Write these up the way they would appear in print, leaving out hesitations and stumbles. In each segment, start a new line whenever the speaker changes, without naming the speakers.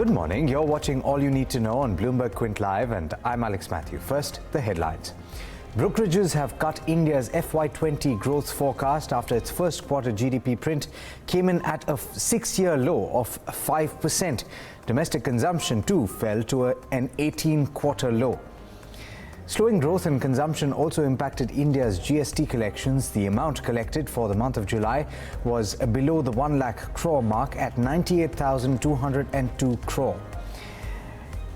Good morning. You're watching All You Need to Know on Bloomberg Quint Live, and I'm Alex Matthew. First, the headlines. Brokerages have cut India's FY20 growth forecast after its first quarter GDP print came in at a six-year low of 5%. Domestic consumption, too, fell to an 18-quarter low. Slowing growth and consumption also impacted India's GST collections. The amount collected for the month of July was below the 1 lakh crore mark at 98,202 crore.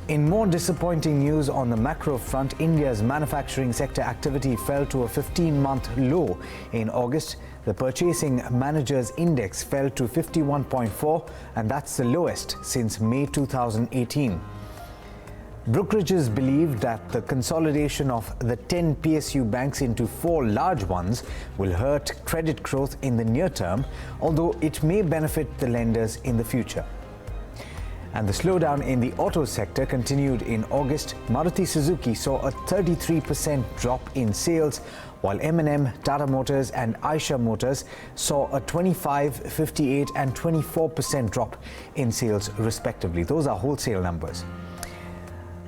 In more disappointing news on the macro front, India's manufacturing sector activity fell to a 15-month low in August. The Purchasing Managers Index fell to 51.4, and that's the lowest since May 2018. Brokerages believe that the consolidation of the 10 PSU banks into 4 large ones will hurt credit growth in the near term, although it may benefit the lenders in the future. And the slowdown in the auto sector continued in August. Maruti Suzuki saw a 33% drop in sales, while M&M, Tata Motors and Eicher Motors saw a 25%, 58% and 24% drop in sales respectively. Those are wholesale numbers.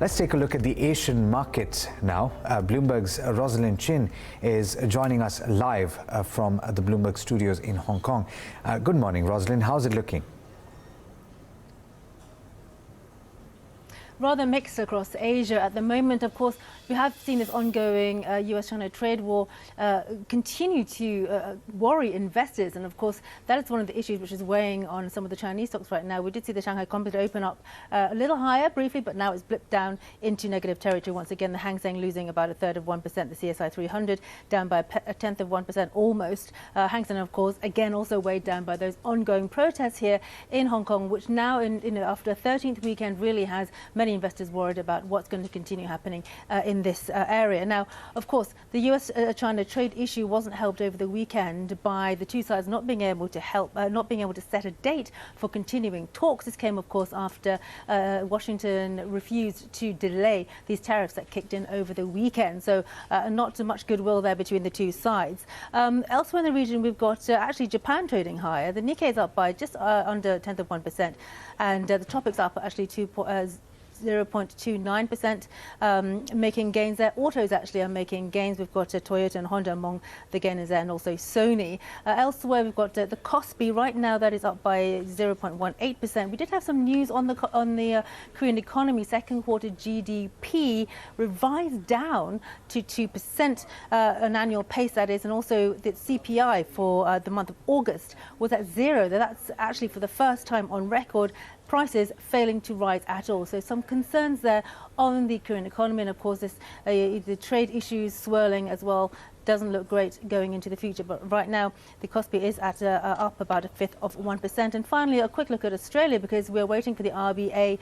Let's take a look at the Asian markets now. Bloomberg's Rosalind Chin is joining us live from the Bloomberg studios in Hong Kong. Good morning, Rosalind. How's it looking?
Rather mixed across Asia at the moment. Of course, we have seen this ongoing US-China trade war continue to worry investors, and of course that is one of the issues which is weighing on some of the Chinese stocks right now. We did see the Shanghai Composite open up a little higher briefly, but now it's blipped down into negative territory once again. The Hang Seng losing about 1/3 of 1%, the CSI 300 down by a 1/10 of 1% almost. Hang Seng, of course, again also weighed down by those ongoing protests here in Hong Kong, which now, after a 13th weekend, really has many investors worried about what's going to continue happening in this area. Now, of course, the US-China trade issue wasn't helped over the weekend by the two sides not being able to set a date for continuing talks. This came, of course, after Washington refused to delay these tariffs that kicked in over the weekend. So not so much goodwill there between the two sides. Elsewhere in the region, we've got actually Japan trading higher. The Nikkei is up by just under 1/10 of 1%, and the Topic's up actually 0.29%, making gains there. Autos actually are making gains. We've got Toyota and Honda among the gainers there, and also Sony. Elsewhere, we've got the Kospi right now that is up by 0.18%. We did have some news on the Korean economy. Second quarter GDP revised down to 2%, an annual pace that is, and also the CPI for the month of August was at 0. That's actually for the first time on record. Prices failing to rise at all. So some concerns there on the Korean economy, and of course the trade issues swirling as well. Doesn't look great going into the future, but right now the Kospi is at up about 1/5 of 1%. And finally, a quick look at Australia, because we're waiting for the RBA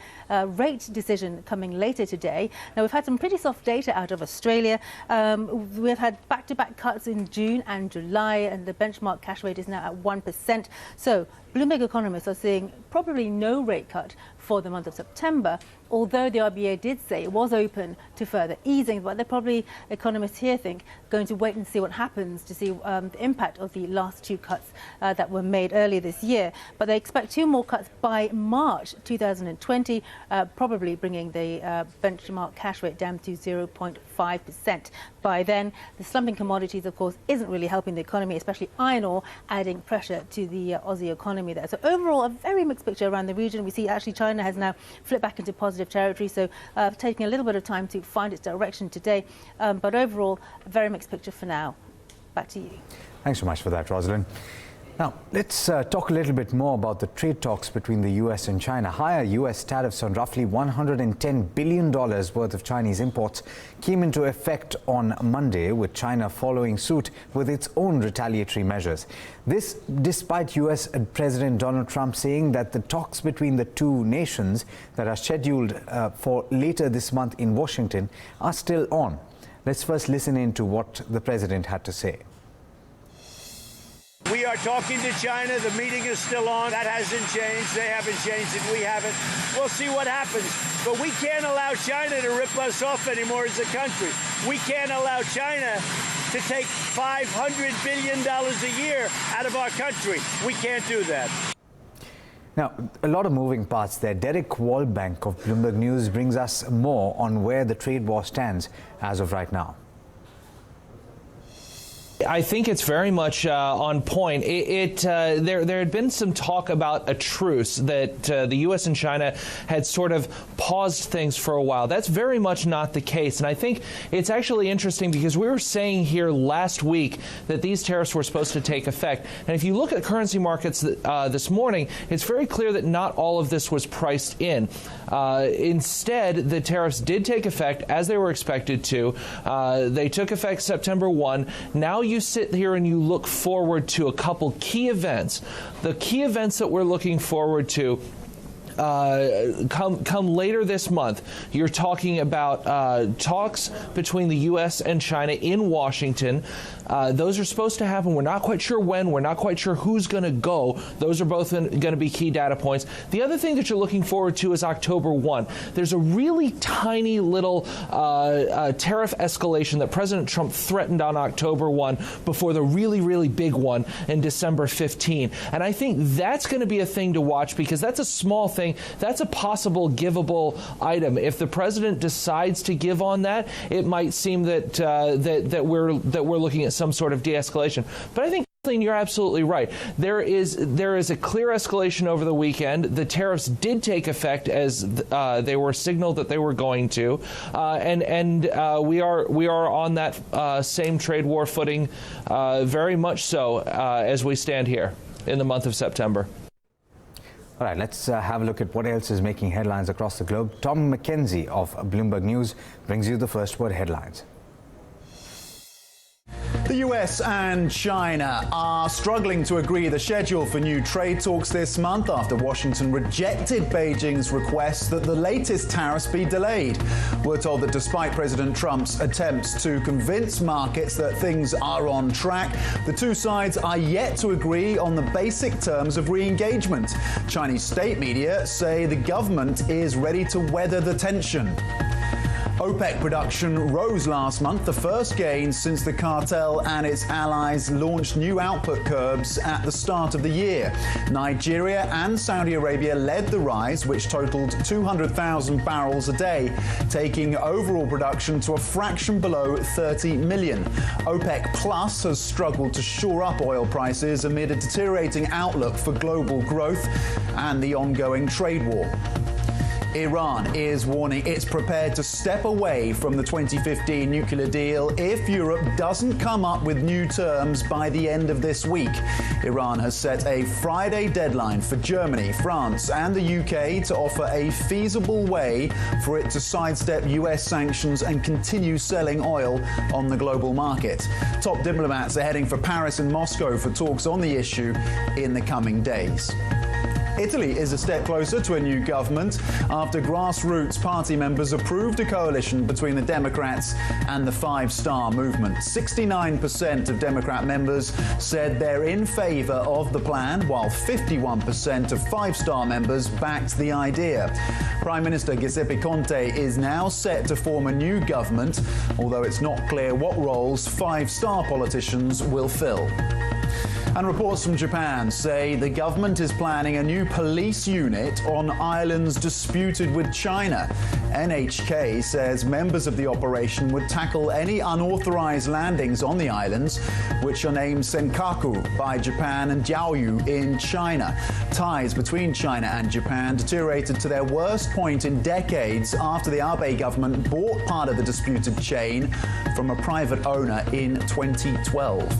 rate decision coming later today. Now, we've had some pretty soft data out of Australia. We've had back-to-back cuts in June and July, and the benchmark cash rate is now at 1%. So Bloomberg economists are seeing probably no rate cut for the month of September, although the RBA did say it was open to further easing. But they're probably, economists here think, going to wait and see what happens to see the impact of the last 2 cuts that were made earlier this year. But they expect 2 more cuts by March 2020, probably bringing the benchmark cash rate down to 0.5%. By then, the slumping commodities, of course, isn't really helping the economy, especially iron ore, adding pressure to the Aussie economy there. So overall, a very mixed picture around the region. We see actually China has now flipped back into positive territory, so taking a little bit of time to find its direction today. But overall, a very mixed picture for now. Back to you.
Thanks so much for that, Rosalind. Now, let's talk a little bit more about the trade talks between the US and China. Higher US tariffs on roughly $110 billion worth of Chinese imports came into effect on Monday, with China following suit with its own retaliatory measures. This despite US President Donald Trump saying that the talks between the two nations that are scheduled for later this month in Washington are still on. Let's first listen in to what the president had to say.
We are talking to China. The meeting is still on. That hasn't changed. They haven't changed it. We haven't. We'll see what happens. But we can't allow China to rip us off anymore as a country. We can't allow China to take $500 billion a year out of our country. We can't do that.
Now, a lot of moving parts there. Derek Wallbank of Bloomberg News brings us more on where the trade war stands as of right now.
I think it's very much on point. There had been some talk about a truce that the U.S. and China had sort of paused things for a while. That's very much not the case. And I think it's actually interesting because we were saying here last week that these tariffs were supposed to take effect. And if you look at currency markets this morning, it's very clear that not all of this was priced in. Instead, the tariffs did take effect as they were expected to. They took effect September 1. Now you sit here and you look forward to a couple key events. The key events that we're looking forward to come later this month. You're talking about talks between the U.S. and China in Washington. Those are supposed to happen. We're not quite sure when. We're not quite sure who's going to go. Those are both going to be key data points. The other thing that you're looking forward to is October 1. There's a really tiny little tariff escalation that President Trump threatened on October 1 before the really, really big one in December 15. And I think that's going to be a thing to watch because that's a small thing. That's a possible givable item. If the president decides to give on that, it might seem that we're looking at some sort of de-escalation. But I think you're absolutely right. There is a clear escalation over the weekend. The tariffs did take effect as they were signaled that they were going to, and we are on that same trade war footing, very much so as we stand here in the month of September.
All right, let's have a look at what else is making headlines across the globe. Tom McKenzie of Bloomberg News brings you the first word headlines.
The US and China are struggling to agree the schedule for new trade talks this month after Washington rejected Beijing's request that the latest tariffs be delayed. We're told that despite President Trump's attempts to convince markets that things are on track, the two sides are yet to agree on the basic terms of re-engagement. Chinese state media say the government is ready to weather the tension. OPEC production rose last month, the first gain since the cartel and its allies launched new output curbs at the start of the year. Nigeria and Saudi Arabia led the rise, which totaled 200,000 barrels a day, taking overall production to a fraction below 30 million. OPEC Plus has struggled to shore up oil prices amid a deteriorating outlook for global growth and the ongoing trade war. Iran is warning it's prepared to step away from the 2015 nuclear deal if Europe doesn't come up with new terms by the end of this week. Iran has set a Friday deadline for Germany, France and the UK to offer a feasible way for it to sidestep US sanctions and continue selling oil on the global market. Top diplomats are heading for Paris and Moscow for talks on the issue in the coming days. Italy is a step closer to a new government after grassroots party members approved a coalition between the Democrats and the Five Star Movement. 69% of Democrat members said they're in favor of the plan, while 51% of Five Star members backed the idea. Prime Minister Giuseppe Conte is now set to form a new government, although it's not clear what roles Five Star politicians will fill. And reports from Japan say the government is planning a new police unit on islands disputed with China. NHK says members of the operation would tackle any unauthorized landings on the islands, which are named Senkaku by Japan and Jiaoyu in China. Ties between China and Japan deteriorated to their worst point in decades after the Abe government bought part of the disputed chain from a private owner in 2012.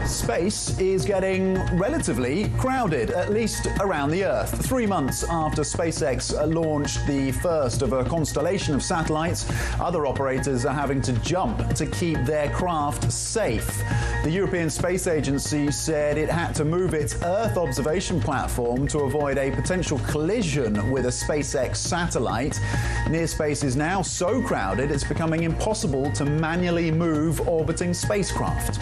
Space is getting relatively crowded, at least around the Earth. 3 months after SpaceX launched the first of a constellation of satellites, other operators are having to jump to keep their craft safe. The European Space Agency said it had to move its Earth observation platform to avoid a potential collision with a SpaceX satellite. Near space is now so crowded it's becoming impossible to manually move orbiting spacecraft.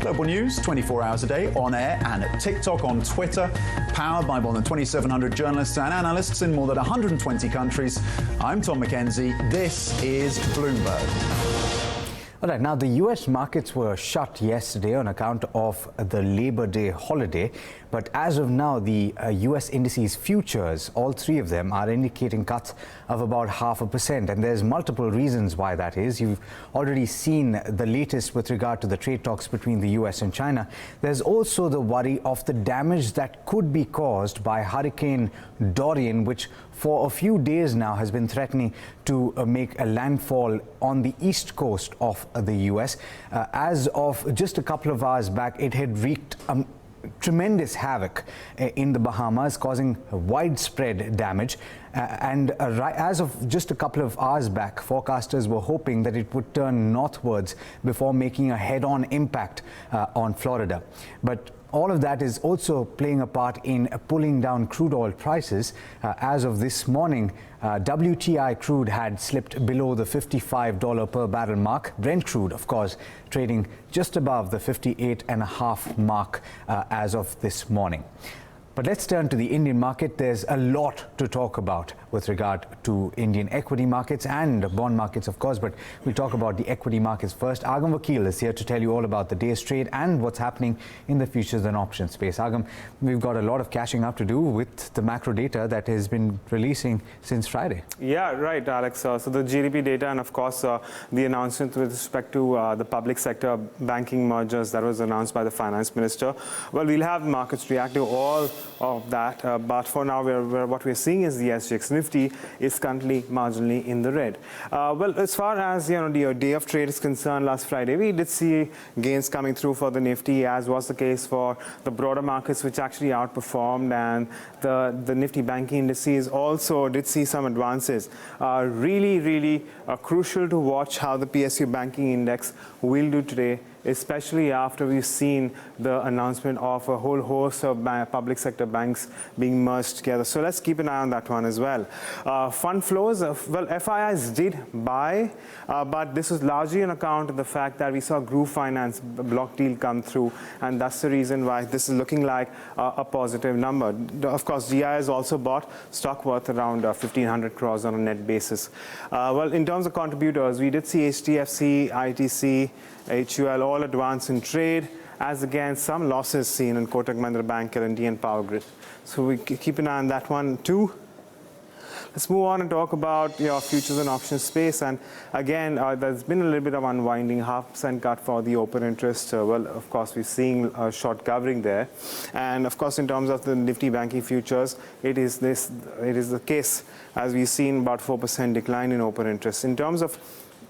Global News, 24 hours a day, on air and at TikTok, on Twitter, powered by more than 2,700 journalists and analysts in more than 120 countries. I'm Tom McKenzie. This is Bloomberg.
All right, now the US markets were shut yesterday on account of the Labor Day holiday. But as of now, the US indices futures, all three of them, are indicating cuts of about 0.5%. And there's multiple reasons why that is. You've already seen the latest with regard to the trade talks between the US and China. There's also the worry of the damage that could be caused by Hurricane Dorian, which for a few days now has been threatening to make a landfall on the east coast of the US. As of just a couple of hours back, it had wreaked tremendous havoc in the Bahamas, causing widespread damage. As of just a couple of hours back, forecasters were hoping that it would turn northwards before making a head-on impact on Florida. But all of that is also playing a part in pulling down crude oil prices. As of this morning, WTI crude had slipped below the $55 per barrel mark. Brent crude, of course, trading just above the 58.5 mark as of this morning. But let's turn to the Indian market. There's a lot to talk about with regard to Indian equity markets and bond markets, of course, but we'll talk about the equity markets first. Agam Vakil is here to tell you all about the day's trade and what's happening in the futures and options space. Agam, we've got a lot of catching up to do with the macro data that has been releasing since Friday.
Yeah, right, Alex. So the GDP data and, of course, the announcement with respect to the public sector banking mergers that was announced by the finance minister. Well, we'll have markets react to all of that, but for now, what we're seeing is the SGX Nifty is currently marginally in the red. Well, as far as the day of trade is concerned, last Friday we did see gains coming through for the Nifty, as was the case for the broader markets, which actually outperformed, and the Nifty banking indices also did see some advances. Really crucial to watch how the PSU banking index will do today, especially after we've seen the announcement of a whole host of public sector banks being merged together. So let's keep an eye on that one as well. Fund flows, well, FIIs did buy, but this was largely on account of the fact that we saw Groove Finance block deal come through, and that's the reason why this is looking like a positive number. Of course, GI has also bought stock worth around 1,500 crores on a net basis. Well, in terms of contributors, we did see HDFC, ITC, HUL all advance in trade, as again some losses seen in Kotak Mahindra Bank, L&T and Power Grid. So we keep an eye on that one too. Let's move on and talk about your futures and options space. And again, there's been a little bit of unwinding, 0.5% cut for the open interest. Well, of course, we're seeing a short covering there. And of course, in terms of the Nifty banking futures, it is the case as we've seen about 4% decline in open interest. In terms of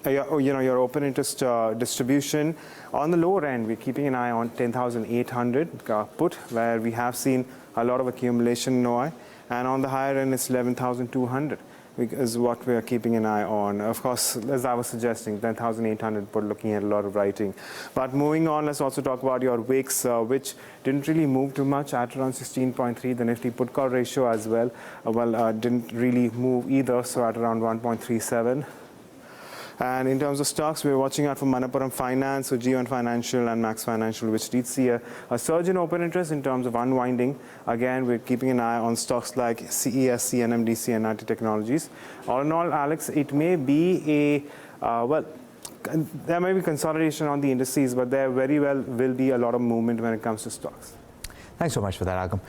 your open interest distribution, on the lower end, we're keeping an eye on 10,800 put, where we have seen a lot of accumulation in OI, and on the higher end, it's 11,200 is what we are keeping an eye on. Of course, as I was suggesting, 10,800 put, looking at a lot of writing. But moving on, let's also talk about your wicks, which didn't really move too much at around 16.3. The Nifty put call ratio as well, didn't really move either, so at around 1.37. And in terms of stocks, we're watching out for Manappuram Finance, so G1 Financial and Max Financial, which did see a surge in open interest in terms of unwinding. Again, we're keeping an eye on stocks like CESC, NMDC, and NIT Technologies. All in all, Alex, it may be there may be consolidation on the indices, but there very well will be a lot of movement when it comes to stocks.
Thanks so much for that, Agam.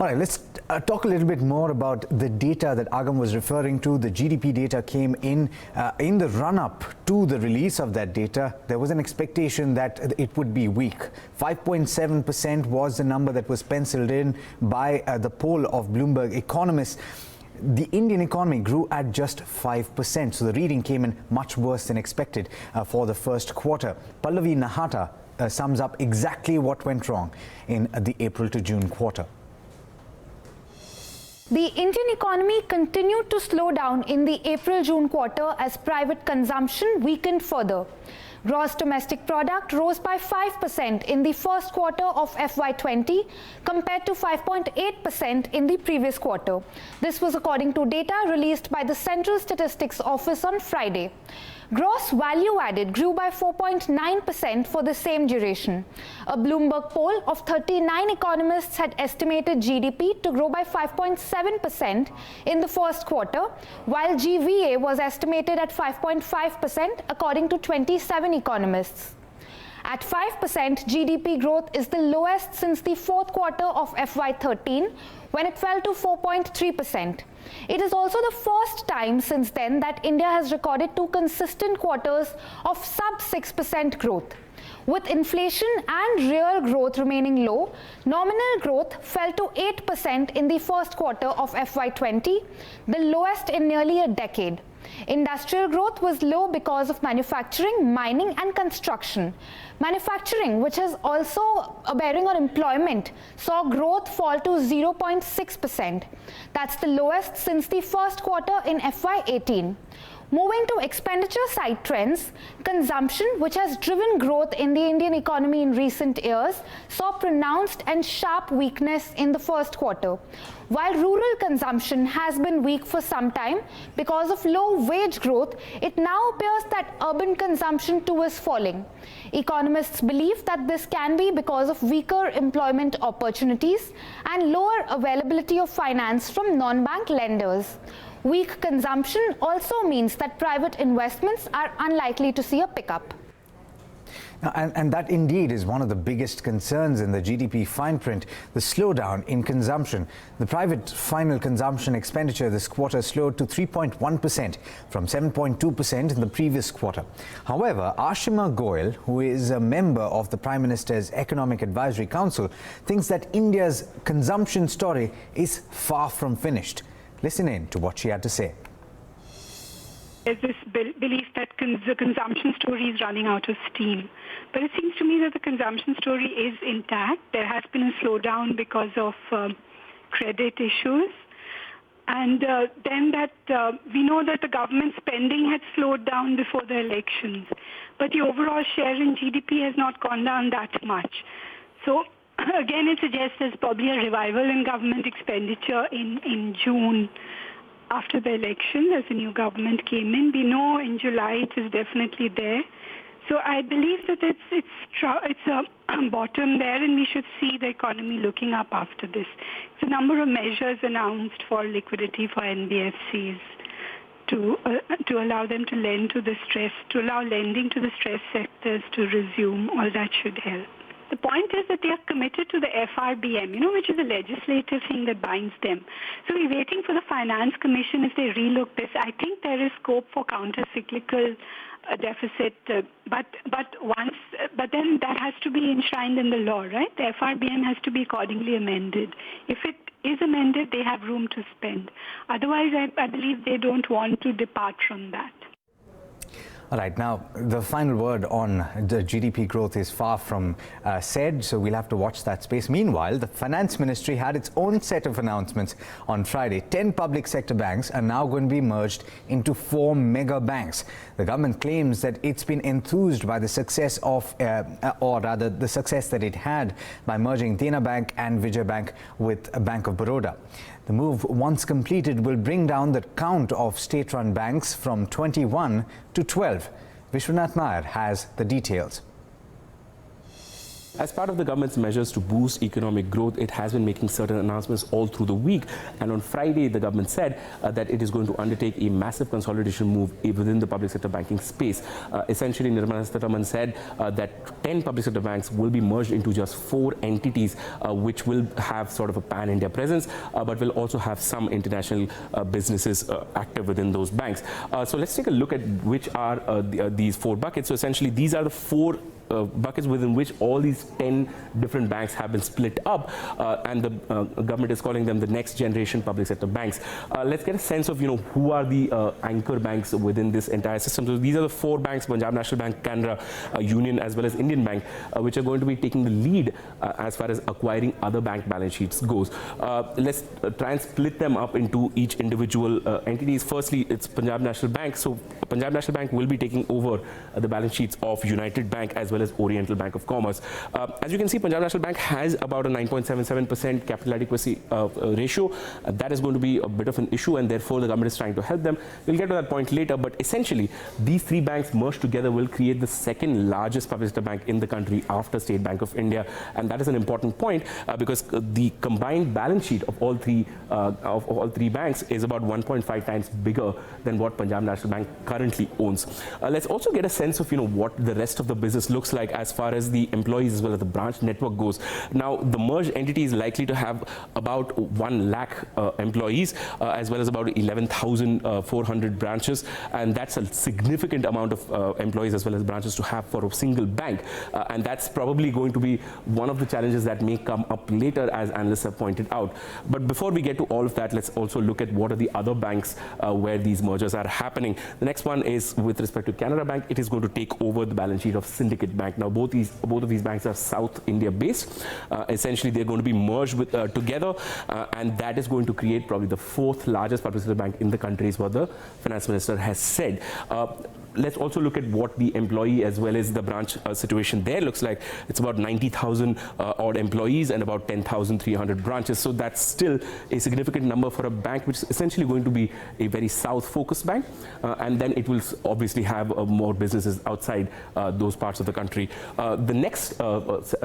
All right, let's talk a little bit more about the data that Agam was referring to. The GDP data came in the run-up to the release of that data. There was an expectation that it would be weak. 5.7% was the number that was penciled in by the poll of Bloomberg economists. The Indian economy grew at just 5%, so the reading came in much worse than expected for the first quarter. Pallavi Nahata sums up exactly what went wrong in the April to June quarter.
The Indian economy continued to slow down in the April-June quarter as private consumption weakened further. Gross domestic product rose by 5% in the first quarter of FY20 compared to 5.8% in the previous quarter. This was according to data released by the Central Statistics Office on Friday. Gross value added grew by 4.9% for the same duration. A Bloomberg poll of 39 economists had estimated GDP to grow by 5.7% in the first quarter, while GVA was estimated at 5.5% according to 27 economists. At 5%, GDP growth is the lowest since the fourth quarter of FY13, when it fell to 4.3%. It is also the first time since then that India has recorded 2 consistent quarters of sub-6% growth. With inflation and real growth remaining low, nominal growth fell to 8% in the first quarter of FY20, the lowest in nearly a decade. Industrial growth was low because of manufacturing, mining and construction. Manufacturing, which has also a bearing on employment, saw growth fall to 0.6%. That's the lowest since the first quarter in FY18. Moving to expenditure side trends, consumption, which has driven growth in the Indian economy in recent years, saw pronounced and sharp weakness in the first quarter. While rural consumption has been weak for some time because of low wage growth, it now appears that urban consumption too is falling. Economists believe that this can be because of weaker employment opportunities and lower availability of finance from non-bank lenders. Weak consumption also means that private investments are unlikely to see a pickup.
And that indeed is one of the biggest concerns in the GDP fine print, the slowdown in consumption. The private final consumption expenditure this quarter slowed to 3.1% from 7.2% in the previous quarter. However, Ashima Goyal, who is a member of the Prime Minister's Economic Advisory Council, thinks that India's consumption story is far from finished. Listen in to what she had to say.
There's this belief that the consumption story is running out of steam. But it seems to me that the consumption story is intact. There has been a slowdown because of credit issues. And then that we know that the government spending had slowed down before the elections. But the overall share in GDP has not gone down that much. So again, it suggests there's probably a revival in government expenditure in June after the election as the new government came in. We know in July it is definitely there. So I believe that it's a bottom there, and we should see the economy looking up after this. It's a number of measures announced for liquidity for NBFCs to allow them to lend to the stress, to allow lending to the stress sectors to resume. All that should help. The point is that they are committed to the FRBM, which is a legislative thing that binds them. So we're waiting for the Finance Commission if they relook this. I think there is scope for counter-cyclical deficit, but then that has to be enshrined in the law, right? The FRBM has to be accordingly amended. If it is amended, they have room to spend. Otherwise, I believe they don't want to depart from that.
All right, now the final word on the GDP growth is far from said, so we'll have to watch that space. Meanwhile, the Finance Ministry had its own set of announcements on Friday. 10 public sector banks are now going to be merged into 4 mega banks. The government claims that it's been enthused by the success of, or rather the success that it had by merging Canara Bank and Vijay Bank with Bank of Baroda. The move, once completed, will bring down the count of state-run banks from 21 to 12. Vishwanath Nair has the details.
As part of the government's measures to boost economic growth, it has been making certain announcements all through the week. And on Friday, the government said that it is going to undertake a massive consolidation move within the public sector banking space. Essentially, Nirmala Sitharaman said that 10 public sector banks will be merged into just 4 entities, which will have sort of a pan-India presence, but will also have some international businesses active within those banks. So let's take a look at which are these 4 buckets. So essentially, these are the 4 buckets within which all these 10 different banks have been split up, and the government is calling them the next generation public sector banks. Let's get a sense of who are the anchor banks within this entire system. So these are the 4 banks: Punjab National Bank, Canara, Union, as well as Indian Bank, which are going to be taking the lead as far as acquiring other bank balance sheets goes. Let's try and split them up into each individual entities. Firstly, it's Punjab National Bank. So Punjab National Bank will be taking over the balance sheets of United Bank as well well as Oriental Bank of Commerce. As you can see, Punjab National Bank has about a 9.77% capital adequacy ratio. That is going to be a bit of an issue, and therefore the government is trying to help them. We'll get to that point later, but essentially these three banks merged together will create the second largest public sector bank in the country after State Bank of India, and that is an important point because the combined balance sheet of all three banks is about 1.5 times bigger than what Punjab National Bank currently owns. Let's also get a sense of what the rest of the business looks like as far as the employees as well as the branch network goes. Now, the merged entity is likely to have about 1 lakh employees as well as about 11,400 branches, and that's a significant amount of employees as well as branches to have for a single bank, and that's probably going to be one of the challenges that may come up later, as analysts have pointed out. But before we get to all of that, let's also look at what are the other banks where these mergers are happening. The next one is with respect to Canara Bank. It is going to take over the balance sheet of Syndicate Bank. Now, both of these banks are South India based. Essentially, they're going to be merged with together, and that is going to create probably the fourth largest public sector bank in the country, is what the finance minister has said. Let's also look at what the employee as well as the branch situation there looks like. It's about 90,000 odd employees and about 10,300 branches. So that's still a significant number for a bank which is essentially going to be a very south-focused bank. And then it will obviously have more businesses outside those parts of the country. The next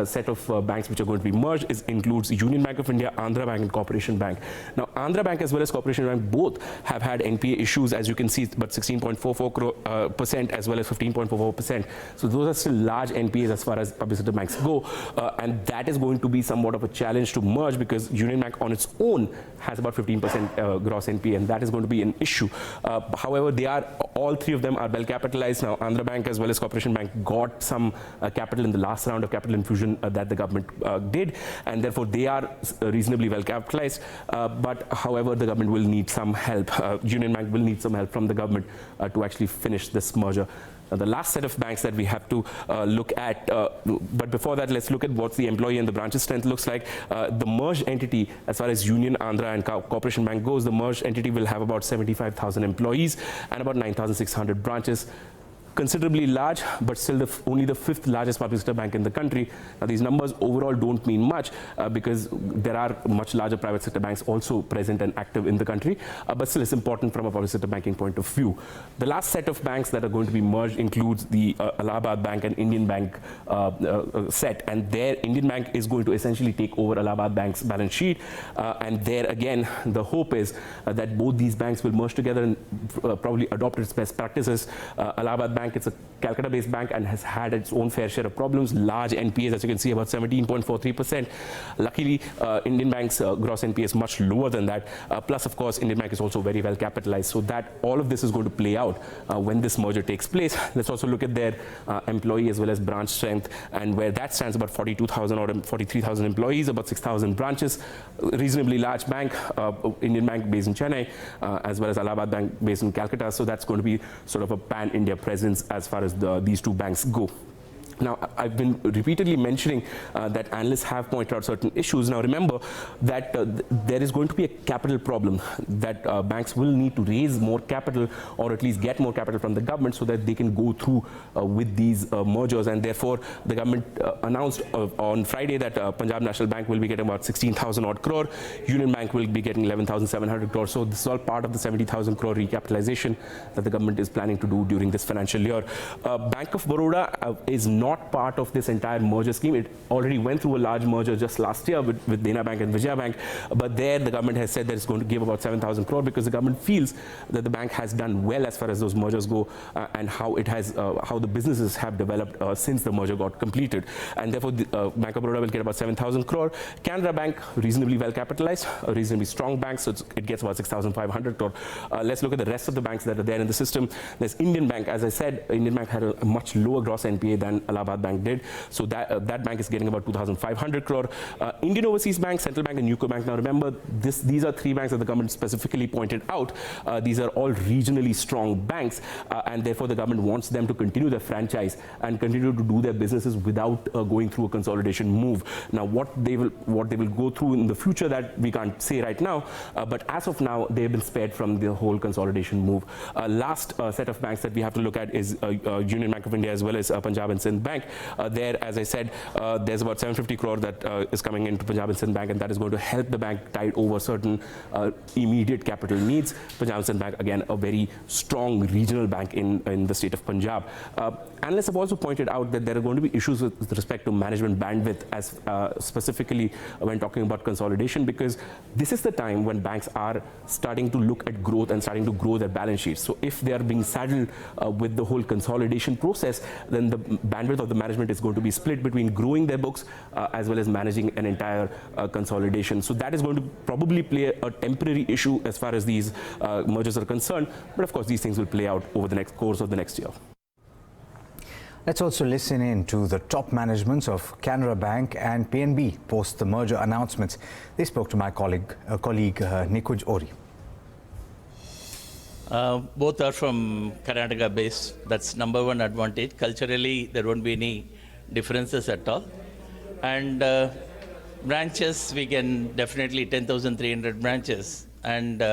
set of banks which are going to be merged includes Union Bank of India, Andhra Bank and Corporation Bank. Now, Andhra Bank as well as Corporation Bank both have had NPA issues. As you can see, about 16.44% as well as 15.44%. So those are still large NPAs as far as public sector banks go, and that is going to be somewhat of a challenge to merge because Union Bank on its own has about 15% gross NPA, and that is going to be an issue. However, all three of them are well capitalized. Now, Andhra Bank as well as Corporation Bank got some capital in the last round of capital infusion that the government did, and therefore they are reasonably well capitalized. But however, the government will need some help. Union Bank will need some help from the government to actually finish this merger. The last set of banks that we have to look at, but before that, let's look at what the employee and the branches strength looks like. The merged entity, as far as Union, Andhra and Corporation Bank goes, the merged entity will have about 75,000 employees and about 9,600 branches. Considerably large, but still only the fifth largest public sector bank in the country. Now, these numbers overall don't mean much because there are much larger private sector banks also present and active in the country, but still it's important from a public sector banking point of view. The last set of banks that are going to be merged includes the Allahabad Bank and Indian Bank set, and there Indian Bank is going to essentially take over Allahabad Bank's balance sheet, and there again the hope is that both these banks will merge together and probably adopt its best practices. Allahabad Bank, it's a Calcutta-based bank and has had its own fair share of problems. Large NPAs, as you can see, about 17.43%. Luckily, Indian Bank's gross NPA is much lower than that. Plus, of course, Indian Bank is also very well capitalized. So that all of this is going to play out when this merger takes place. Let's also look at their employee as well as branch strength, and where that stands about 42,000 or 43,000 employees, about 6,000 branches. Reasonably large bank, Indian Bank based in Chennai, as well as Allahabad Bank based in Calcutta. So that's going to be sort of a pan-India presence as far as these two banks go. Now, I've been repeatedly mentioning that analysts have pointed out certain issues. Now, remember that there is going to be a capital problem, that banks will need to raise more capital or at least get more capital from the government so that they can go through with these mergers. And therefore, the government announced on Friday that Punjab National Bank will be getting about 16,000 odd crore. Union Bank will be getting 11,700 crore. So this is all part of the 70,000 crore recapitalization that the government is planning to do during this financial year. Bank of Baroda is not part of this entire merger scheme. It already went through a large merger just last year with Dena Bank and Vijaya Bank, but there the government has said that it's going to give about 7,000 crore because the government feels that the bank has done well as far as those mergers go and how the businesses have developed since the merger got completed, and therefore the Bank of Baroda will get about 7,000 crore. Canara Bank, reasonably well capitalized, a reasonably strong bank, so it gets about 6,500 crore. Let's look at the rest of the banks that are there in the system. There's Indian Bank. As I said, Indian Bank had a much lower gross NPA than Allahabad Bank did, so that bank is getting about 2,500 crore. Indian Overseas Bank, Central Bank and UCO Bank. Now remember, these are three banks that the government specifically pointed out. These are all regionally strong banks, and therefore the government wants them to continue their franchise and continue to do their businesses without going through a consolidation move. Now what they will go through in the future, that we can't say right now, but as of now they have been spared from the whole consolidation move. Last set of banks that we have to look at is Union Bank of India as well as Punjab and Sindh Bank. There, as I said, there's about 750 crore that is coming into Punjab and Sind Bank, and that is going to help the bank tide over certain immediate capital needs. Punjab and Sind Bank, again, a very strong regional bank in the state of Punjab. Analysts have also pointed out that there are going to be issues with respect to management bandwidth, as specifically when talking about consolidation, because this is the time when banks are starting to look at growth and starting to grow their balance sheets. So if they are being saddled with the whole consolidation process, then the bandwidth of the management is going to be split between growing their books as well as managing an entire consolidation. So that is going to probably play a temporary issue as far as these mergers are concerned. But of course, these things will play out over the course of the next year.
Let's also listen in to the top managements of Canara Bank and PNB post the merger announcements. They spoke to my colleague Nikuj Ori.
Both are from Karnataka base. That's number one advantage. Culturally, there won't be any differences at all. And branches, we can definitely 10,300 branches and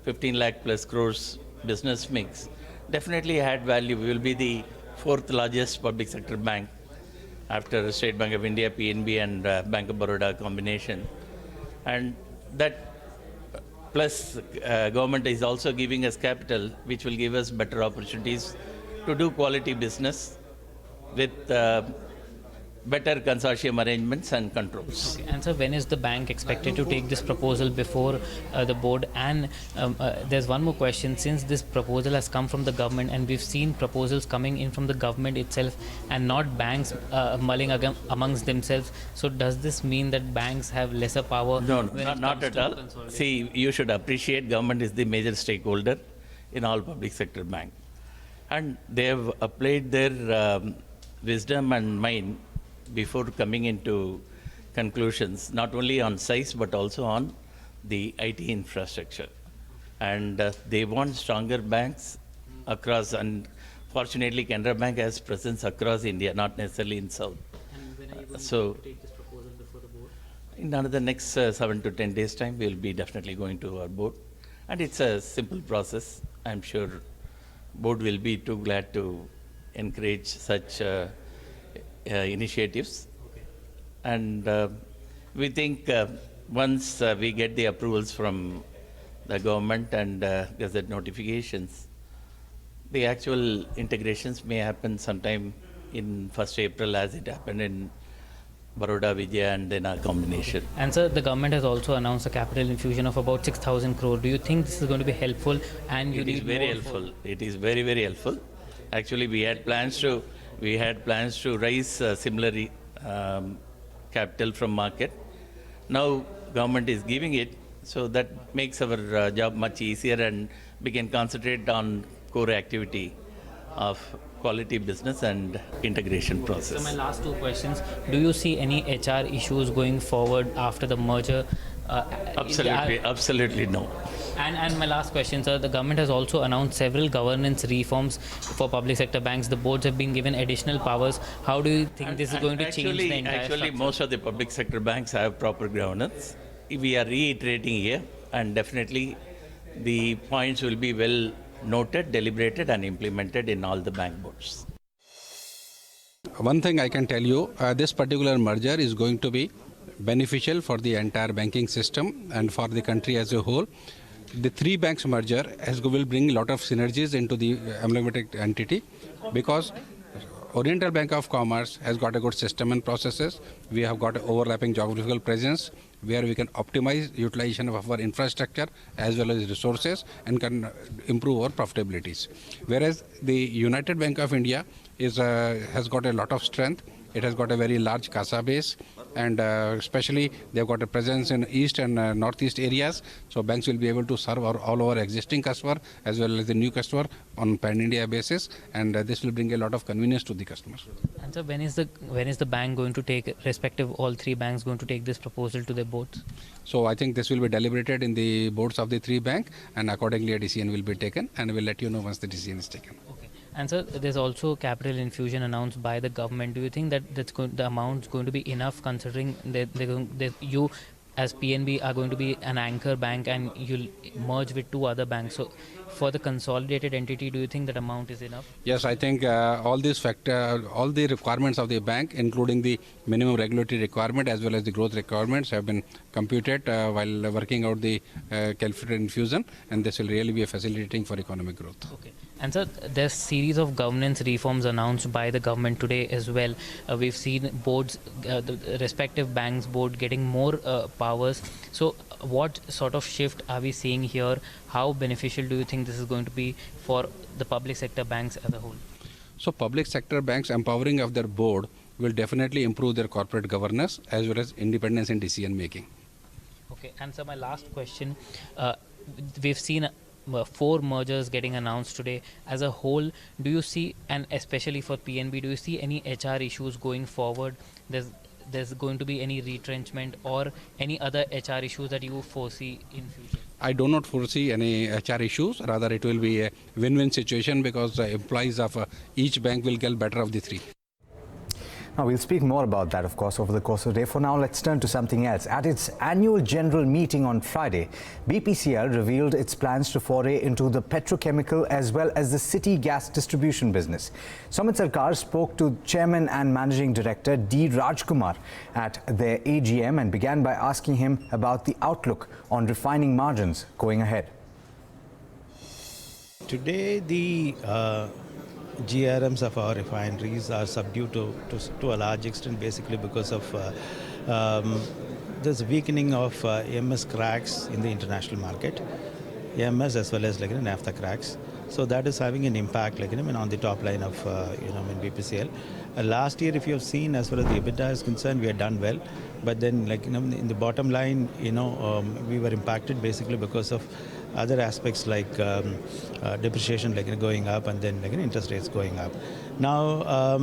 15 lakh plus crores business mix. Definitely add value. We will be the fourth largest public sector bank after State Bank of India, PNB and Bank of Baroda combination. And that plus government is also giving us capital, which will give us better opportunities to do quality business with better consortium arrangements and controls.
Okay. And so when is the bank expected to take this proposal before the board? And there's one more question. Since this proposal has come from the government and we've seen proposals coming in from the government itself and not banks mulling amongst themselves, so does this mean that banks have lesser power?
No, not at all. See, you should appreciate government is the major stakeholder in all public sector bank. And they have applied their wisdom and mind before coming into conclusions, not only on size but also on the IT infrastructure. And they want stronger banks across, and fortunately Canara Bank has presence across India, not necessarily in South.
And when are you going
to
take this proposal before the board?
In another next 7 to 10 days time, we will be definitely going to our board. And it's a simple process. I'm sure board will be too glad to encourage such initiatives.
Okay.
And we think once we get the approvals from the government and gazette notifications, the actual integrations may happen sometime in 1st April as it happened in Baroda, Vijaya and then our combination.
And sir, the government has also announced a capital infusion of about 6,000 crore. Do you think this is going to be helpful? And
it is very helpful. It is very, very helpful. Actually, we had plans to raise similar capital from market. Now government is giving it, so that makes our job much easier and we can concentrate on core activity of quality business and integration process.
So my last two questions, do you see any HR issues going forward after the merger?
Absolutely no.
And my last question, sir, the government has also announced several governance reforms for public sector banks. The boards have been given additional powers. How do you think this is going to change the entire structure?
Most of the public sector banks have proper governance. We are reiterating here, and definitely the points will be well noted, deliberated and implemented in all the bank boards.
One thing I can tell you, this particular merger is going to be beneficial for the entire banking system and for the country as a whole. The three banks merger will bring a lot of synergies into the amalgamated entity, because Oriental Bank of Commerce has got a good system and processes. We have got overlapping geographical presence where we can optimize utilization of our infrastructure as well as resources and can improve our profitabilities. Whereas the United Bank of India has got a lot of strength. It has got a very large CASA base, and especially they've got a presence in east and northeast areas. So banks will be able to serve all our existing customer as well as the new customer on pan-India basis, and this will bring a lot of convenience to the customers.
And so when is the bank going to take, respective all three banks going to take this proposal to their boards?
So I think this will be deliberated in the boards of the three banks, and accordingly a decision will be taken, and we'll let you know once the decision is taken.
Okay. And so there's also capital infusion announced by the government. Do you think that the amount is going to be enough, considering that you as PNB are going to be an anchor bank and you'll merge with two other banks. So for the consolidated entity, do you think that amount is enough?
Yes, I think all the requirements of the bank, including the minimum regulatory requirement as well as the growth requirements, have been computed while working out the calculated infusion, and this will really be a facilitating for economic growth.
Okay. And so there's series of governance reforms announced by the government today as well. We've seen boards, the respective banks board getting more powers. So what sort of shift are we seeing here? How beneficial do you think this is going to be for the public sector banks as a whole?
So public sector banks empowering of their board will definitely improve their corporate governance as well as independence in decision making.
Okay, and so my last question, we've seen 4 mergers getting announced today. As a whole, do you see, and especially for PNB, do you see any HR issues going forward? There's going to be any retrenchment or any other HR issues that you foresee in future?
I do not foresee any HR issues. Rather, it will be a win-win situation because the employees of each bank will get better of the 3.
Now, we'll speak more about that, of course, over the course of the day. For now, let's turn to something else. At its annual general meeting on Friday, BPCL revealed its plans to foray into the petrochemical as well as the city gas distribution business. Sumit Sarkar spoke to Chairman and Managing Director D. Rajkumar at their AGM and began by asking him about the outlook on refining margins going ahead.
Today, the GRMs of our refineries are subdued to a large extent, basically because of this weakening of MS cracks in the international market, MS as well as naphtha cracks. So that is having an impact on the top line of BPCL. Last year, if you have seen, as far as the EBITDA is concerned, we had done well, but then in the bottom line, we were impacted basically because of other aspects like depreciation going up and then interest rates going up. Now,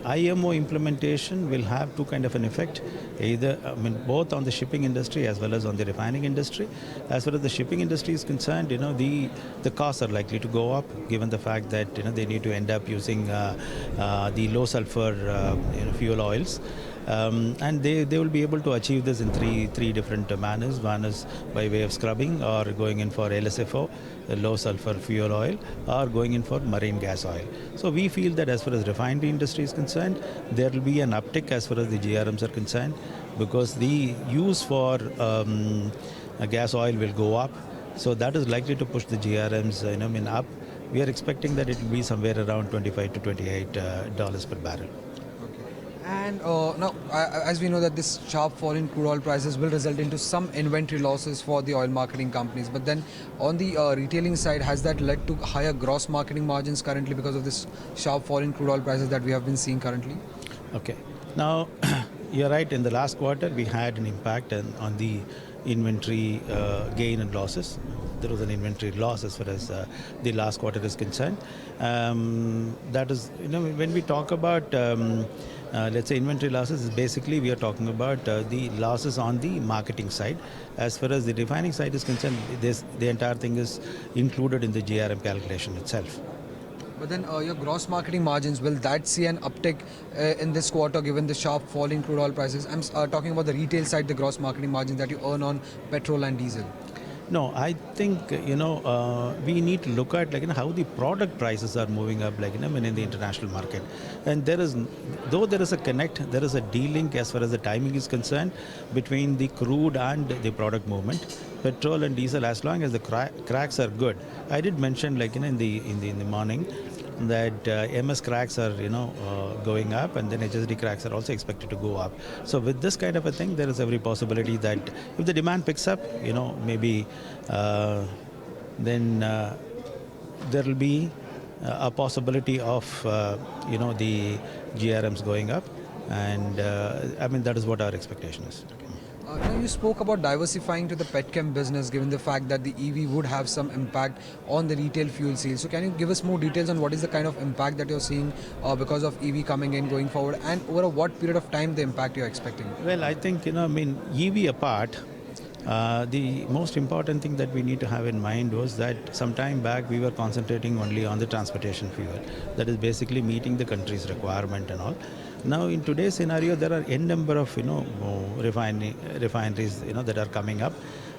IMO implementation will have two kind of an effect, either both on the shipping industry as well as on the refining industry. As far as the shipping industry is concerned, the costs are likely to go up given the fact that they need to end up using the low sulfur fuel oils. And they will be able to achieve this in three different manners. One is by way of scrubbing or going in for LSFO, low sulfur fuel oil, or going in for marine gas oil. So we feel that as far as refinery industry is concerned, there will be an uptick as far as the GRMs are concerned, because the use for gas oil will go up. So that is likely to push the GRMs up. We are expecting that it will be somewhere around $25 to $28 per barrel.
And now, as we know that this sharp fall in crude oil prices will result into some inventory losses for the oil marketing companies. But then on the retailing side, has that led to higher gross marketing margins currently because of this sharp fall in crude oil prices that we have been seeing currently?
Okay. Now, you're right. In the last quarter, we had an impact on the inventory gain and losses. There was an inventory loss as far as the last quarter is concerned. That is, when we talk about let's say inventory losses, basically we are talking about the losses on the marketing side. As far as the refining side is concerned, the entire thing is included in the GRM calculation itself.
But then your gross marketing margins, will that see an uptick in this quarter given the sharp fall in crude oil prices? I'm talking about the retail side, the gross marketing margins that you earn on petrol and diesel.
No, I think, we need to look at how the product prices are moving up in the international market. And though there is a connect, there is a de-link as far as the timing is concerned between the crude and the product movement. Petrol and diesel, as long as the cracks are good. I did mention in the morning that MS cracks are going up, and then HSD cracks are also expected to go up. So with this kind of a thing, there is every possibility that if the demand picks up, maybe then there will be a possibility of the GRMs going up, and that is what our expectation is.
You spoke about diversifying to the petchem business given the fact that the EV would have some impact on the retail fuel sales. So can you give us more details on what is the kind of impact that you're seeing because of EV coming in going forward, and over what period of time the impact you're expecting?
Well, I think, EV apart, the most important thing that we need to have in mind was that some time back we were concentrating only on the transportation fuel. That is basically meeting the country's requirement and all. Now, in today's scenario, there are n number of refineries that are coming up,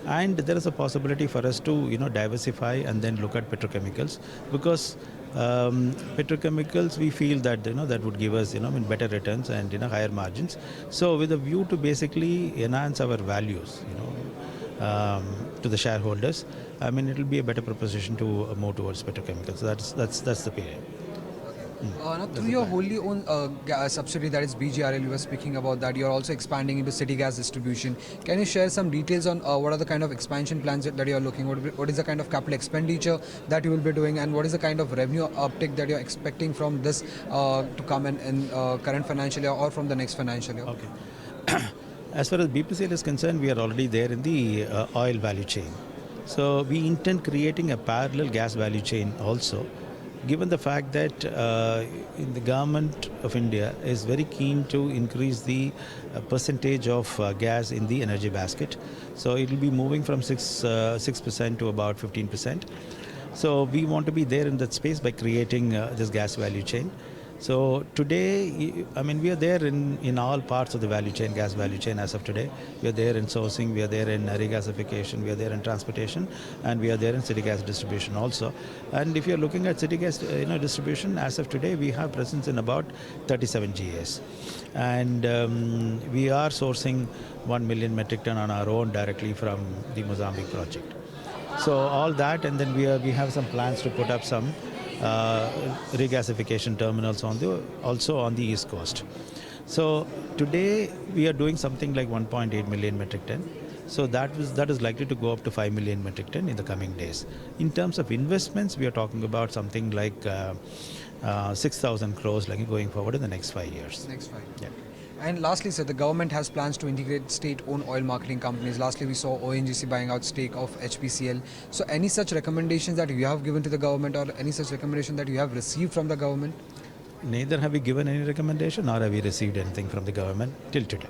and there is a possibility for us to diversify and then look at petrochemicals, because petrochemicals, we feel that that would give us better returns and higher margins. So with a view to basically enhance our values to the shareholders, I mean, it will be a better proposition to move towards petrochemicals. That's the period.
Now, through your wholly owned subsidiary, that is BGRL, you were speaking about that. You're also expanding into city gas distribution. Can you share some details on what are the kind of expansion plans that you're looking at? What is the kind of capital expenditure that you will be doing, and what is the kind of revenue uptick that you're expecting from this to come in current financial year or from the next financial year?
Okay. As far as BPCL is concerned, we are already there in the oil value chain. So we intend creating a parallel gas value chain also, given the fact that the government of India is very keen to increase the percentage of gas in the energy basket. So it will be moving from 6% to about 15%. So we want to be there in that space by creating this gas value chain. So today, I mean, we are there in all parts of the value chain, gas value chain as of today. We are there in sourcing, we are there in regasification, we are there in transportation, and we are there in city gas distribution also. And if you are looking at city gas distribution, as of today, we have presence in about 37 GAs. And we are sourcing 1 million metric ton on our own directly from the Mozambique project. So all that, and then we have some plans to put up some regasification terminals also on the East Coast. So today we are doing something like 1.8 million metric ton. So that is likely to go up to 5 million metric ton in the coming days. In terms of investments, we are talking about something like 6,000 crores going forward in the next 5 years.
Next 5 years.
Yeah.
And lastly, sir, the government has plans to integrate state-owned oil marketing companies. Lastly, we saw ONGC buying out stake of HPCL. So any such recommendations that you have given to the government, or any such recommendation that you have received from the government?
Neither have we given any recommendation nor have we received anything from the government till today.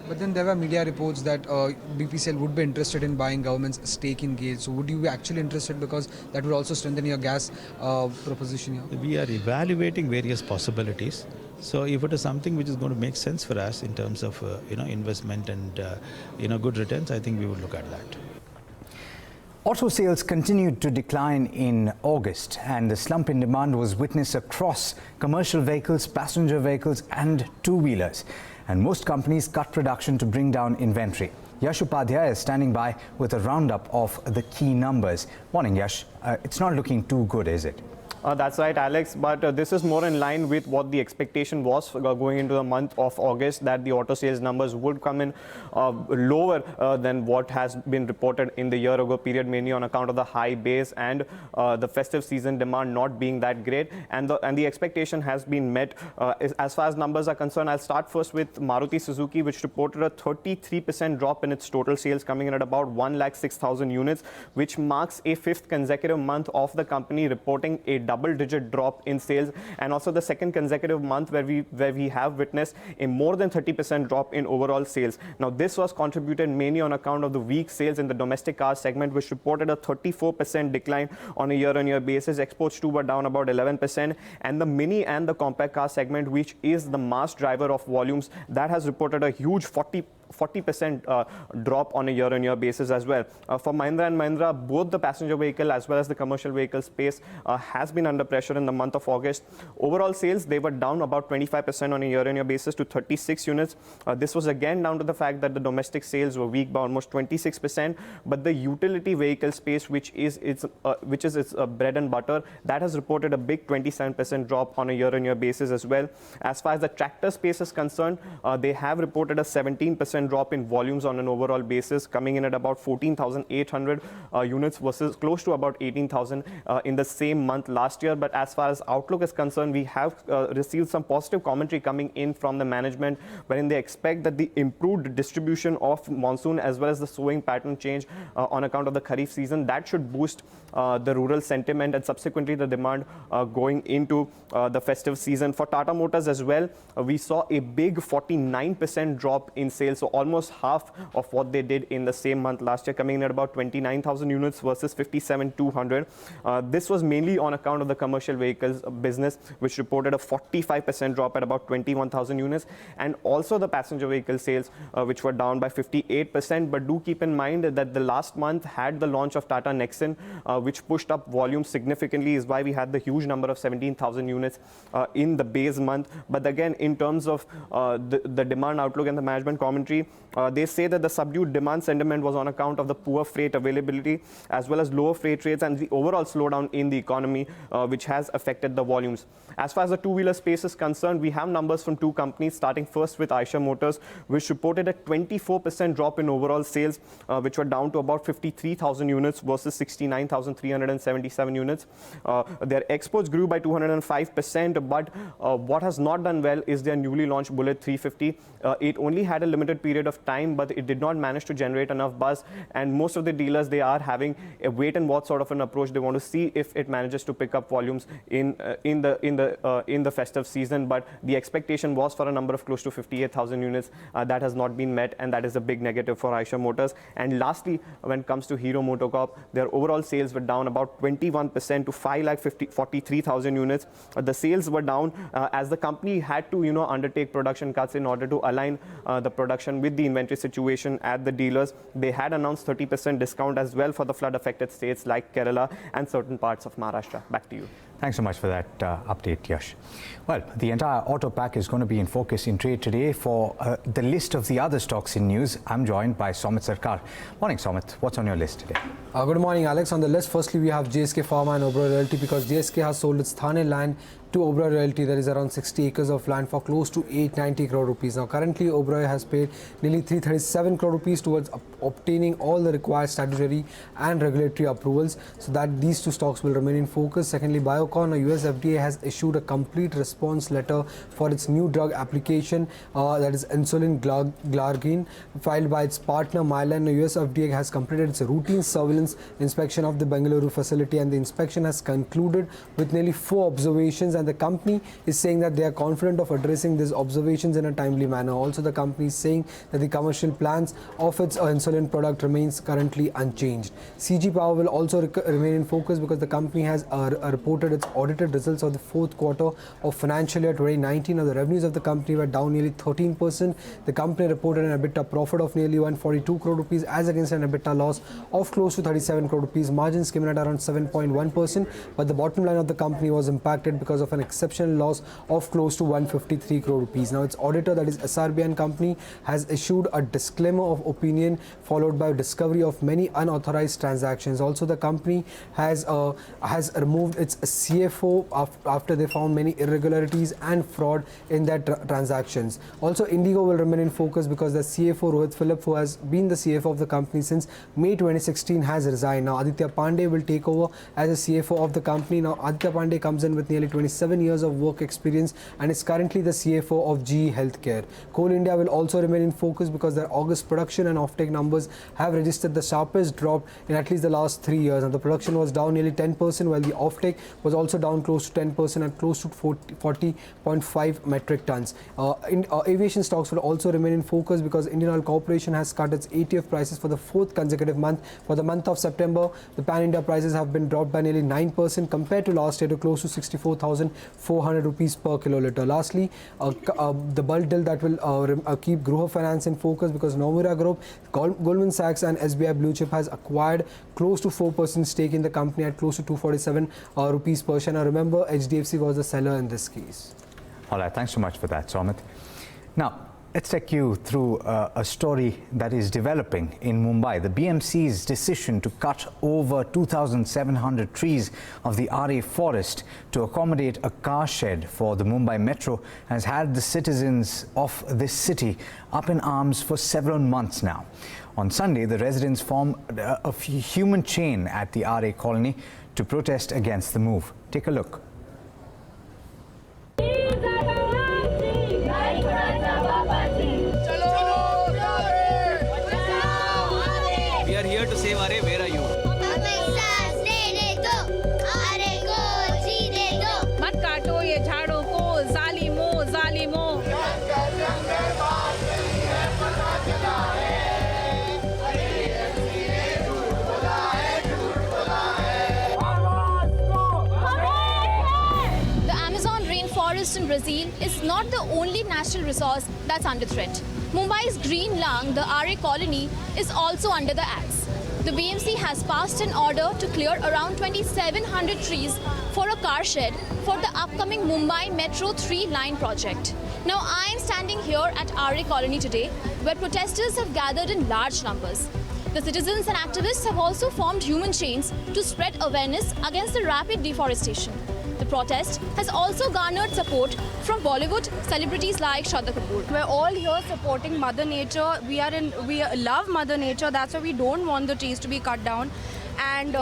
But then there were media reports that BPCL would be interested in buying government's stake in GAIL. So would you be actually interested, because that would also strengthen your gas proposition here?
We are evaluating various possibilities. So if it is something which is going to make sense for us in terms of investment and good returns, I think we would look at that.
Auto sales continued to decline in August, and the slump in demand was witnessed across commercial vehicles, passenger vehicles and two-wheelers. And most companies cut production to bring down inventory. Yash Upadhyay is standing by with a roundup of the key numbers. Morning, Yash. It's not looking too good, is it?
That's right, Alex, but this is more in line with what the expectation was going into the month of August, that the auto sales numbers would come in lower than what has been reported in the year ago period, mainly on account of the high base and the festive season demand not being that great, and the expectation has been met. As far as numbers are concerned, I'll start first with Maruti Suzuki, which reported a 33% drop in its total sales, coming in at about 106,000 units, which marks a fifth consecutive month of the company reporting a double-digit drop in sales, and also the second consecutive month where we have witnessed a more than 30% drop in overall sales. Now, this was contributed mainly on account of the weak sales in the domestic car segment, which reported a 34% decline on a year-on-year basis. Exports too were down about 11%, and the mini and the compact car segment, which is the mass driver of volumes, that has reported a huge 40% drop on a year-on-year basis as well. For Mahindra & Mahindra, both the passenger vehicle as well as the commercial vehicle space has been under pressure in the month of August. Overall sales, they were down about 25% on a year-on-year basis to 36 units. This was again down to the fact that the domestic sales were weak by almost 26%, but the utility vehicle space, which is its bread and butter, that has reported a big 27% drop on a year-on-year basis as well. As far as the tractor space is concerned, they have reported a 17% drop in volumes on an overall basis, coming in at about 14,800 units versus close to about 18,000 in the same month last year. But as far as outlook is concerned, we have received some positive commentary coming in from the management, wherein they expect that the improved distribution of monsoon as well as the sowing pattern change on account of the Kharif season, that should boost the rural sentiment and subsequently the demand going into the festive season. For Tata Motors as well, we saw a big 49% drop in sales. So almost half of what they did in the same month last year, coming in at about 29,000 units versus 57,200. This was mainly on account of the commercial vehicles business, which reported a 45% drop at about 21,000 units, and also the passenger vehicle sales, which were down by 58%. But do keep in mind that the last month had the launch of Tata Nexon, which pushed up volume significantly, is why we had the huge number of 17,000 units in the base month. But again, in terms of the demand outlook and the management commentary, they say that the subdued demand sentiment was on account of the poor freight availability as well as lower freight rates and the overall slowdown in the economy, which has affected the volumes. As far as the two-wheeler space is concerned, we have numbers from two companies, starting first with Eicher Motors, which reported a 24% drop in overall sales, which were down to about 53,000 units versus 69,377 units. Their exports grew by 205%, but what has not done well is their newly launched Bullet 350. It only had a limited period of time, but it did not manage to generate enough buzz, and most of the dealers, they are having a wait and watch sort of an approach. They want to see if it manages to pick up volumes in the festive season, but the expectation was for a number of close to 58,000 units. That has not been met, and that is a big negative for Eicher Motors. And lastly, when it comes to Hero MotoCorp, their overall sales were down about 21% to 543,000 units. The sales were down as the company had to undertake production cuts in order to align the production with the inventory situation at the dealers. They had announced 30% discount as well for the flood affected states like Kerala and certain parts of Maharashtra. Back to you.
Thanks so much for that update, Yash. Well, the entire auto pack is going to be in focus in trade today. For the list of the other stocks in news, I'm joined by Somit Sarkar. Morning, Somit. What's on your list today?
Good morning, Alex. On the list, firstly, we have JSK Pharma and Oberoi Realty, because JSK has sold its Thane land to Oberoi Realty. That is around 60 acres of land for close to 890 crore rupees. Now, currently, Oberoi has paid nearly 337 crore rupees towards obtaining all the required statutory and regulatory approvals, so that these two stocks will remain in focus. Secondly, Biocon, a US FDA, has issued a complete response letter for its new drug application, that is insulin glargine, filed by its partner Mylan. The US FDA has completed its routine surveillance inspection of the Bengaluru facility, and the inspection has concluded with nearly 4 observations, and the company is saying that they are confident of addressing these observations in a timely manner. Also, the company is saying that the commercial plans of its insulin product remains currently unchanged. CG Power will also remain in focus because the company has reported its audited results of the fourth quarter of financial year 2019. Now, the revenues of the company were down nearly 13%. The company reported an EBITDA profit of nearly 142 crore rupees as against an EBITDA loss of close to 37 crore rupees. Margins came in at around 7.1%, but the bottom line of the company was impacted because of an exceptional loss of close to 153 crore rupees. Now, its auditor, that is SRB and Company, has issued a disclaimer of opinion followed by discovery of many unauthorized transactions. Also, the company has removed its CFO after they found many irregularities and fraud in their transactions. Also, Indigo will remain in focus because the CFO Rohit Philip, who has been the CFO of the company since May 2016, has resigned. Now, Aditya Pandey will take over as a CFO of the company. Now, Aditya Pandey comes in with nearly 27 years of work experience and is currently the CFO of GE Healthcare. Coal India will also remain in focus because their August production and offtake numbers have registered the sharpest drop in at least the last 3 years. And the production was down nearly 10%, while the offtake was also down close to 10% at close to 40.5 metric tons. Aviation stocks will also remain in focus because Indian Oil Corporation has cut its ATF prices for the 4th consecutive month. For the month of September, the pan-India prices have been dropped by nearly 9% compared to last year to close to 64,400 rupees per kiloliter. Lastly, the bulk deal that will keep Gruha Finance in focus because Nomura Group, Goldman Sachs and SBI Blue Chip has acquired close to 4% stake in the company at close to 247 rupees per share. Now, remember, HDFC was the seller in this case.
All right, thanks so much for that, Somit. Now, let's take you through a story that is developing in Mumbai. The BMC's decision to cut over 2,700 trees of the RA forest to accommodate a car shed for the Mumbai Metro has had the citizens of this city up in arms for several months now. On Sunday, the residents formed a human chain at the RA colony to protest against the move. Take a look.
We are here to save RA. Where are you?
मत काटो ये झाड़ों को, जालिमो जालिमो।
forest in Brazil is not the only natural resource that's under threat. Mumbai's green lung, the RA colony, is also under the axe. The BMC has passed an order to clear around 2,700 trees for a car shed for the upcoming Mumbai Metro 3 line project. Now I am standing here at RA colony today, where protesters have gathered in large numbers. The citizens and activists have also formed human chains to spread awareness against the rapid deforestation. The protest has also garnered support from Bollywood celebrities like Shraddha Kapoor.
We're all here supporting Mother Nature. We love Mother Nature. That's why we don't want the trees to be cut down. And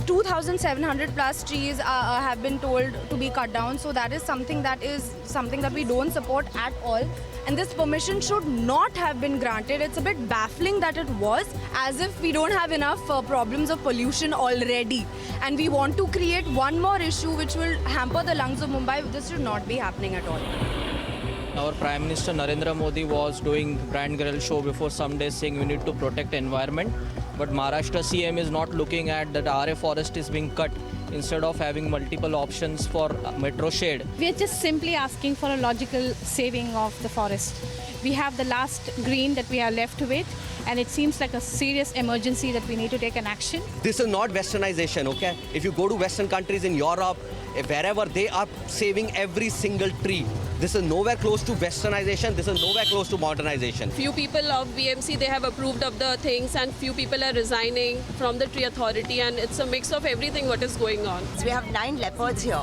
2,700 plus trees have been told to be cut down. So that is something that we don't support at all. And this permission should not have been granted. It's a bit baffling that it was, as if we don't have enough problems of pollution already. And we want to create one more issue which will hamper the lungs of Mumbai. This should not be happening at all.
Our Prime Minister Narendra Modi was doing Brand Grill show before some days saying we need to protect environment. But Maharashtra CM is not looking at that RA forest is being cut instead of having multiple options for metro shade.
We are just simply asking for a logical saving of the forest. We have the last green that we are left with, and it seems like a serious emergency that we need to take an action.
This is not westernization, okay? If you go to Western countries in Europe, wherever, they are saving every single tree. This is nowhere close to westernization. This is nowhere close to modernization.
Few people of BMC, they have approved of the things, and few people are resigning from the tree authority, and it's a mix of everything what is going on.
We have 9 leopards here.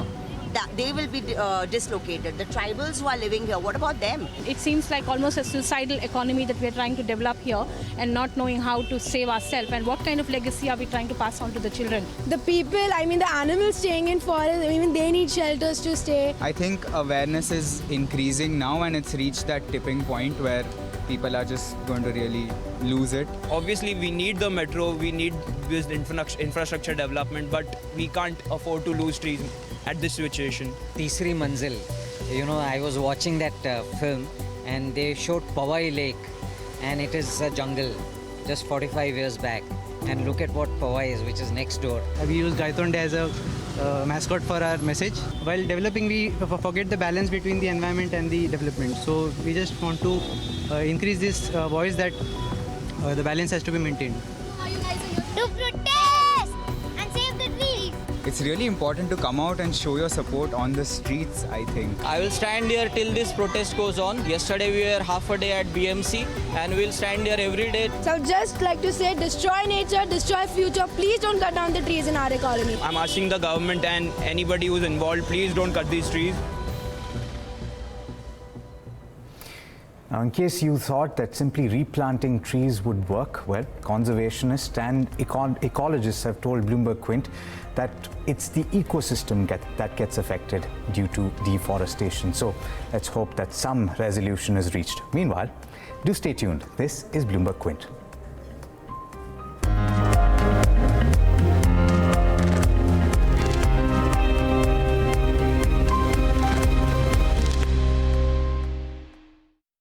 They will be dislocated. The tribals who are living here, what about them?
It seems like almost a suicidal economy that we are trying to develop here, and not knowing how to save ourselves, and what kind of legacy are we trying to pass on to the children.
The people, the animals staying in forest, they need shelters to stay.
I think awareness is increasing now, and it's reached that tipping point where people are just going to really lose it.
Obviously, we need the metro, we need this infrastructure development, but we can't afford to lose trees at this situation.
Tisri Manzil, I was watching that film, and they showed Powai Lake, and it is a jungle just 45 years back. And look at what Powai is, which is next door.
We use Gaitonde as a mascot for our message. While developing, we forget the balance between the environment and the development. So we just want to increase this voice that the balance has to be maintained.
To protest and save the trees.
It's really important to come out and show your support on the streets, I think.
I will stand here till this protest goes on. Yesterday we were half a day at BMC, and we'll stand here every day.
So just like to say, destroy nature, destroy future. Please don't cut down the trees in our colony.
I'm asking the government and anybody who's involved, please don't cut these trees.
Now, in case you thought that simply replanting trees would work, well, conservationists and ecologists have told Bloomberg Quint that it's the ecosystem that gets affected due to deforestation. So let's hope that some resolution is reached. Meanwhile, do stay tuned. This is Bloomberg Quint.